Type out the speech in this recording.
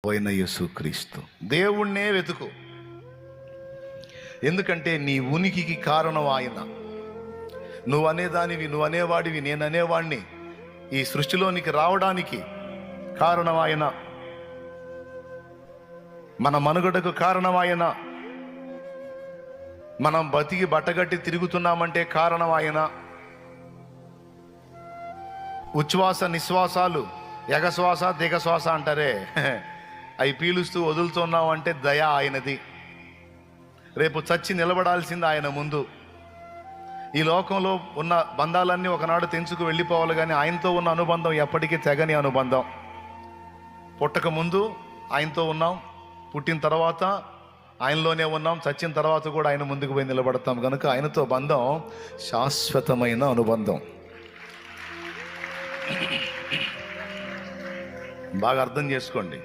అయిన యేసుక్రీస్తు. దేవుణ్ణే వెతుకు, ఎందుకంటే నీ ఉనికికి కారణం ఆయన. నువ్వు అనేదానివి, నువ్వు అనేవాడివి, నేను అనేవాడిని ఈ సృష్టిలోనికి రావడానికి కారణం ఆయన. మన మనుగడకు కారణం ఆయన. మనం బతికి బట్టగట్టి తిరుగుతున్నామంటే కారణం ఆయన. ఉచ్ఛ్వాస నిశ్వాసాలు, ఎగశ్వాస దిగశ్వాస అంటారే, అవి పీలుస్తూ వదులుతున్నాం అంటే దయ ఆయనది. రేపు చచ్చి నిలబడాల్సింది ఆయన ముందు. ఈ లోకంలో ఉన్న బంధాలన్నీ ఒకనాడు తెంచుకు వెళ్ళిపోవాలి, కానీ ఆయనతో ఉన్న అనుబంధం ఎప్పటికీ తెగని అనుబంధం. పుట్టక ముందు ఆయనతో ఉన్నాం, పుట్టిన తర్వాత ఆయనలోనే ఉన్నాం, చచ్చిన తర్వాత కూడా ఆయన ముందుకు పోయి నిలబడతాం. కనుక ఆయనతో బంధం శాశ్వతమైన అనుబంధం. బాగా అర్థం చేసుకోండి.